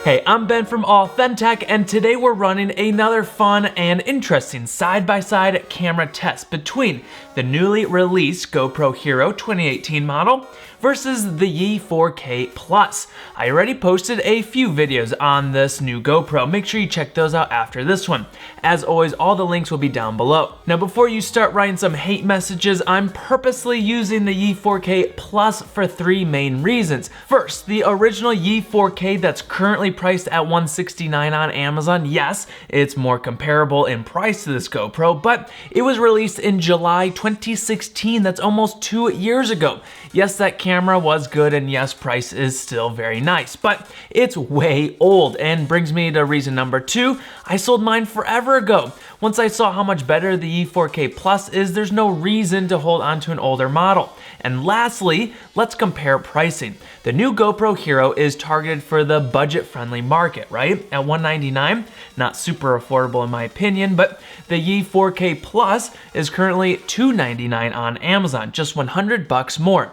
Hey, I'm Ben from AuthenTech, and today we're running another fun and interesting side-by-side camera test between the newly released GoPro HERO 2018 model versus the Yi 4K Plus. I already posted a few videos on this new GoPro. Make sure you check those out after this one. As always, all the links will be down below. Now, before you start writing some hate messages, I'm purposely using the Yi 4K Plus for three main reasons. First, the original Yi 4K that's currently priced at $169 on Amazon. Yes, it's more comparable in price to this GoPro, but it was released in July 2016. That's almost 2 years ago. Yes, that camera was good, and yes, price is still very nice, but it's way old, and brings me to reason number two. I sold mine forever ago. Once I saw how much better the Yi 4K Plus is, there's no reason to hold on to an older model. And lastly, let's compare pricing. The new GoPro HERO is targeted for the budget-friendly market, right? At $199, not super affordable in my opinion, but the Yi 4K Plus is currently $299 on Amazon, just $100 more.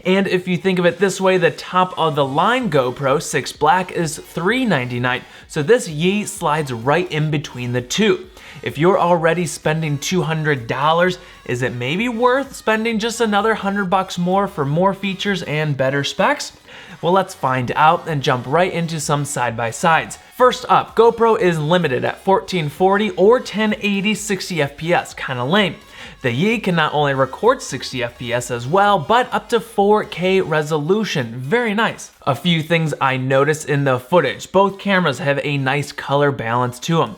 And if you think of it this way, the top of the line GoPro 6 Black is $399, so this Yi slides right in between the two. If you're already spending $200, is it maybe worth spending just another $100 more for more features and better specs? Well, let's find out and jump right into some side-by-sides. First up, GoPro is limited at 1440 or 1080 60 FPS, kinda lame. The Yi can not only record 60 FPS as well, but up to 4K resolution, very nice. A few things I noticed in the footage. Both cameras have a nice color balance to them.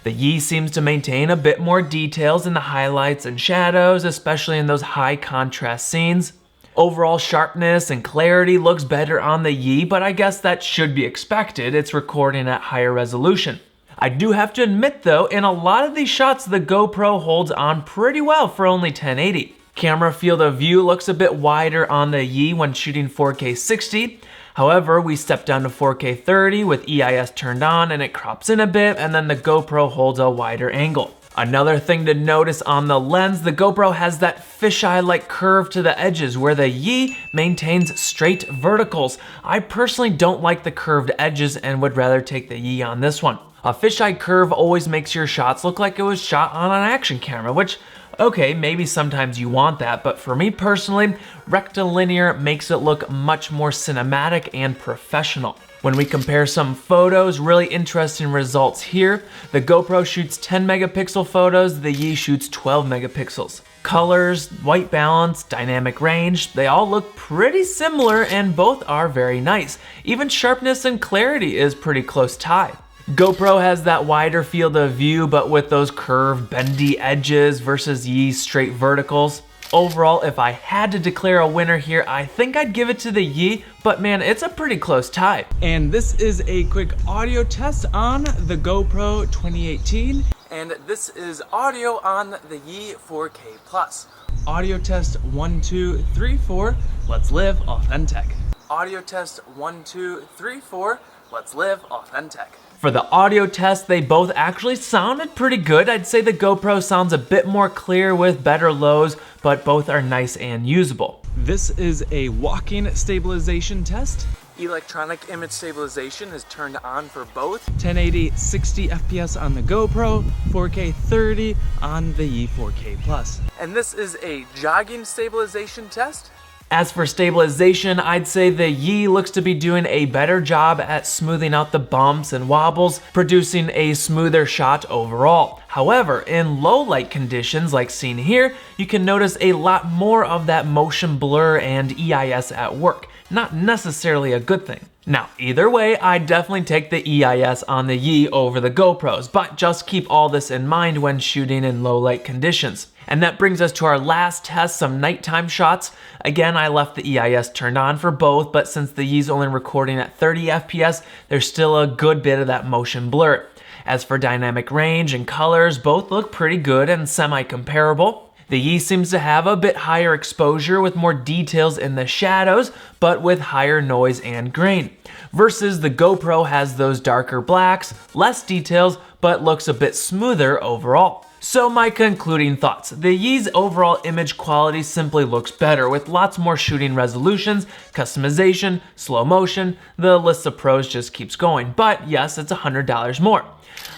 The Yi seems to maintain a bit more details in the highlights and shadows, especially in those high contrast scenes. Overall sharpness and clarity looks better on the Yi, but I guess that should be expected. It's recording at higher resolution. I do have to admit though, in a lot of these shots, the GoPro holds on pretty well for only 1080. Camera field of view looks a bit wider on the Yi when shooting 4K 60. However, we step down to 4K 30 with EIS turned on and it crops in a bit, and then the GoPro holds a wider angle. Another thing to notice on the lens, the GoPro has that fisheye-like curve to the edges where the Yi maintains straight verticals. I personally don't like the curved edges and would rather take the Yi on this one. A fisheye curve always makes your shots look like it was shot on an action camera, which, okay, maybe sometimes you want that, but for me personally, rectilinear makes it look much more cinematic and professional. When we compare some photos, really interesting results here. The GoPro shoots 10 megapixel photos, the Yi shoots 12 megapixels. Colors, white balance, dynamic range, they all look pretty similar and both are very nice. Even sharpness and clarity is pretty close tie. GoPro has that wider field of view, but with those curved, bendy edges versus Yi's straight verticals. Overall, if I had to declare a winner here, I think I'd give it to the Yi, but man, it's a pretty close tie. And this is a quick audio test on the GoPro 2018, and this is audio on the Yi 4K Plus. Audio test 1, 2, 3, 4, let's live AuthenTech. Audio test 1, 2, 3, 4, let's live AuthenTech. For the audio test, they both actually sounded pretty good. I'd say the GoPro sounds a bit more clear with better lows, but both are nice and usable. This is a walking stabilization test. Electronic image stabilization is turned on for both. 1080 60 FPS on the GoPro, 4K 30 on the Yi 4K Plus. And this is a jogging stabilization test. As for stabilization, I'd say the Yi looks to be doing a better job at smoothing out the bumps and wobbles, producing a smoother shot overall. However, in low light conditions like seen here, you can notice a lot more of that motion blur and EIS at work. Not necessarily a good thing. Now, either way, I'd definitely take the EIS on the Yi over the GoPros, but just keep all this in mind when shooting in low light conditions. And that brings us to our last test, some nighttime shots. Again, I left the EIS turned on for both, but since the Yi's only recording at 30 FPS, there's still a good bit of that motion blur. As for dynamic range and colors, both look pretty good and semi-comparable. The Yi seems to have a bit higher exposure with more details in the shadows, but with higher noise and grain. Versus the GoPro has those darker blacks, less details, but looks a bit smoother overall. So my concluding thoughts, the Yi's overall image quality simply looks better with lots more shooting resolutions, customization, slow motion, the list of pros just keeps going, but yes, it's $100 more.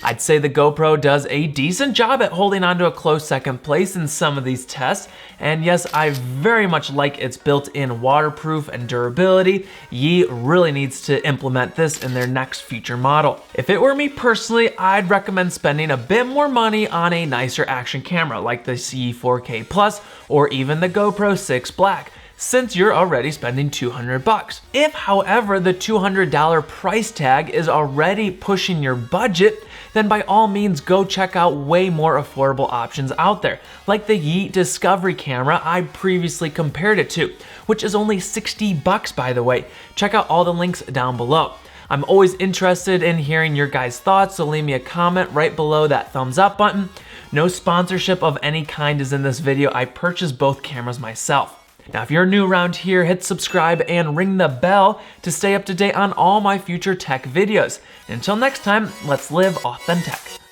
I'd say the GoPro does a decent job at holding on to a close second place in some of these tests, and yes, I very much like its built-in waterproof and durability. Yi really needs to implement this in their next future model. If it were me personally, I'd recommend spending a bit more money on a nicer action camera like the Yi 4K Plus or even the GoPro 6 Black, since you're already spending $200. If, however, the $200 price tag is already pushing your budget, then by all means go check out way more affordable options out there, like the Yi Discovery camera I previously compared it to, which is only $60 by the way. Check out all the links down below. I'm always interested in hearing your guys' thoughts, so leave me a comment right below that thumbs up button. No sponsorship of any kind is in this video. I purchased both cameras myself. Now, if you're new around here, hit subscribe and ring the bell to stay up to date on all my future tech videos. Until next time, let's live AuthenTech.